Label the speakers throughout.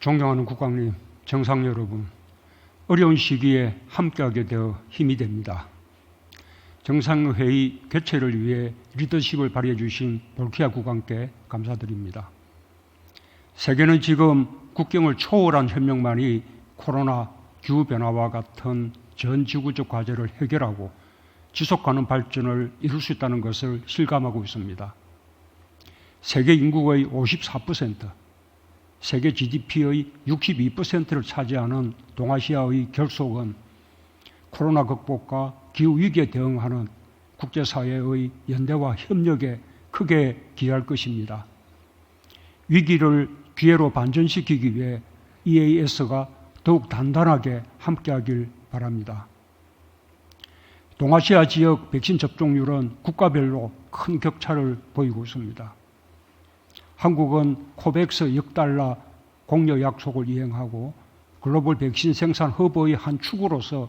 Speaker 1: 존경하는 국장님, 정상 여러분, 어려운 시기에 함께하게 되어 힘이 됩니다. 정상회의 개최를 위해 리더십을 발휘해 주신 볼키아 국장께 감사드립니다. 세계는 지금 국경을 초월한 협력만이 코로나 기후변화와 같은 전 지구적 과제를 해결하고 지속가능 발전을 이룰 수 있다는 것을 실감하고 있습니다. 세계 인구의 54%, 세계 GDP의 62%를 차지하는 동아시아의 결속은 코로나 극복과 기후위기에 대응하는 국제사회의 연대와 협력에 크게 기여할 것입니다. 위기를 기회로 반전시키기 위해 EAS가 더욱 단단하게 함께하길 바랍니다. 동아시아 지역 백신 접종률은 국가별로 큰 격차를 보이고 있습니다. 한국은 코백스 역달러 공여 약속을 이행하고 글로벌 백신 생산 허브의 한 축으로서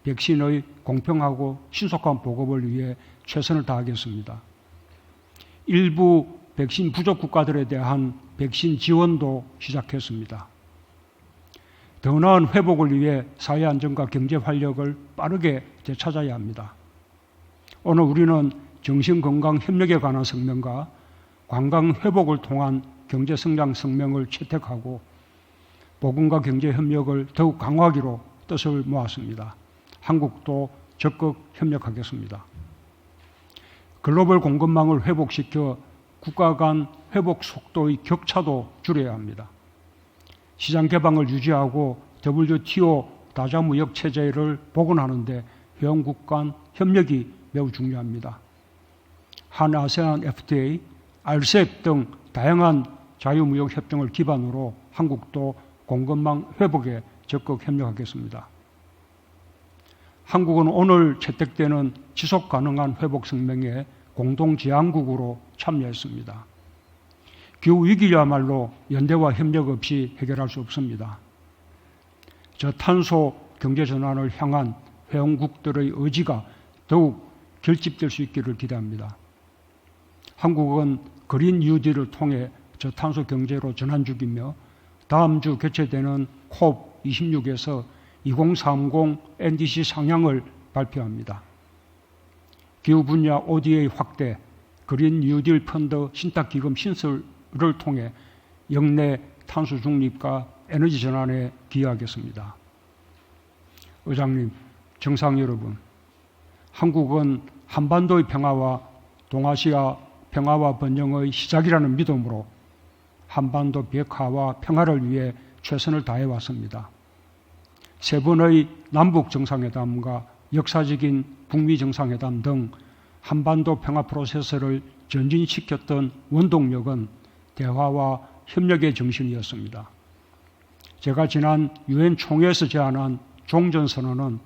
Speaker 1: 백신의 공평하고 신속한 보급을 위해 최선을 다하겠습니다. 일부 백신 부족 국가들에 대한 백신 지원도 시작했습니다. 더 나은 회복을 위해 사회 안정과 경제 활력을 빠르게 되찾아야 합니다. 오늘 우리는 정신건강 협력에 관한 성명과 관광 회복을 통한 경제 성장 성명을 채택하고 보건과 경제 협력을 더욱 강화하기로 뜻을 모았습니다. 한국도 적극 협력하겠습니다. 글로벌 공급망을 회복시켜 국가 간 회복 속도의 격차도 줄여야 합니다. 시장 개방을 유지하고 WTO 다자무역 체제를 복원하는 데 회원국 간 협력이 매우 중요합니다. 한 아세안 FTA, RCEP 등 다양한 자유무역 협정을 기반으로 한국도 공급망 회복에 적극 협력하겠습니다. 한국은 오늘 채택되는 지속가능한 회복 성명에 공동제안국으로 참여했습니다. 기후위기야말로 연대와 협력 없이 해결할 수 없습니다. 저탄소 경제전환을 향한 회원국들의 의지가 더욱 결집될 수 있기를 기대합니다. 한국은 그린 뉴딜을 통해 저탄소 경제로 전환 중이며 다음 주 개최되는 COP26에서 2030 NDC 상향을 발표합니다. 기후 분야 ODA 확대, 그린 뉴딜 펀드 신탁기금 신설을 통해 역내 탄소 중립과 에너지 전환에 기여하겠습니다. 의장님, 정상 여러분, 한국은 한반도의 평화와 동아시아 평화와 번영의 시작이라는 믿음으로 한반도 비핵화와 평화를 위해 최선을 다해왔습니다. 세 번의 남북 정상회담과 역사적인 북미 정상회담 등 한반도 평화 프로세스를 전진시켰던 원동력은 대화와 협력의 정신이었습니다. 제가 지난 유엔 총회에서 제안한 종전선언은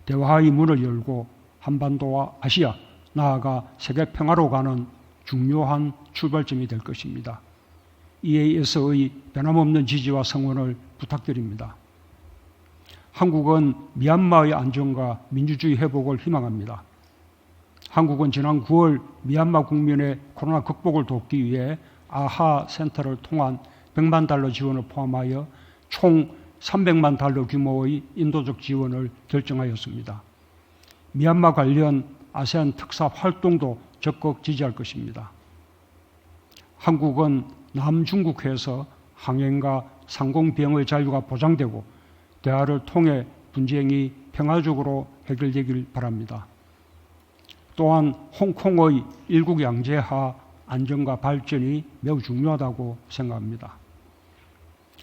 Speaker 1: 대화의 문을 열고 한반도와 아시아, 나아가 세계 평화로 가는 중요한 출발점이 될 것입니다. EAS의 변함없는 지지와 성원을 부탁드립니다. 한국은 미얀마의 안정과 민주주의 회복을 희망합니다. 한국은 지난 9월 미얀마 국민의 코로나 극복을 돕기 위해 아하 센터를 통한 100만 달러 지원을 포함하여 총 300만 달러 규모의 인도적 지원을 결정하였습니다. 미얀마 관련 아세안 특사 활동도 적극 지지할 것입니다. 한국은 남중국해에서 항행과 상공비행의 자유가 보장되고 대화를 통해 분쟁이 평화적으로 해결되길 바랍니다. 또한 홍콩의 일국양제하 안정과 발전이 매우 중요하다고 생각합니다.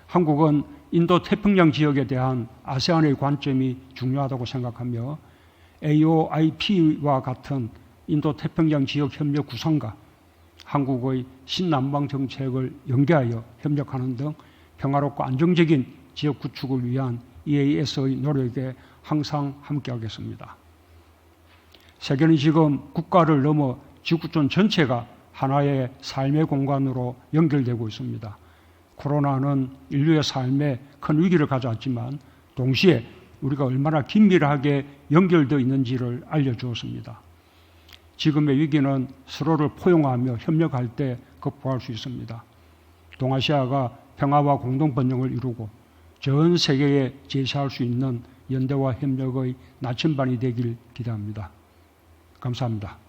Speaker 1: 한국은 인도태평양 지역에 대한 아세안의 관점이 중요하다고 생각하며 AOIP와 같은 인도태평양 지역 협력 구상과 한국의 신남방 정책을 연계하여 협력하는 등 평화롭고 안정적인 지역 구축을 위한 EAS의 노력에 항상 함께하겠습니다. 세계는 지금 국가를 넘어 지구촌 전체가 하나의 삶의 공간으로 연결되고 있습니다. 코로나는 인류의 삶에 큰 위기를 가져왔지만 동시에 우리가 얼마나 긴밀하게 연결되어 있는지를 알려주었습니다. 지금의 위기는 서로를 포용하며 협력할 때 극복할 수 있습니다. 동아시아가 평화와 공동 번영을 이루고 전 세계에 제시할 수 있는 연대와 협력의 나침반이 되길 기대합니다. 감사합니다.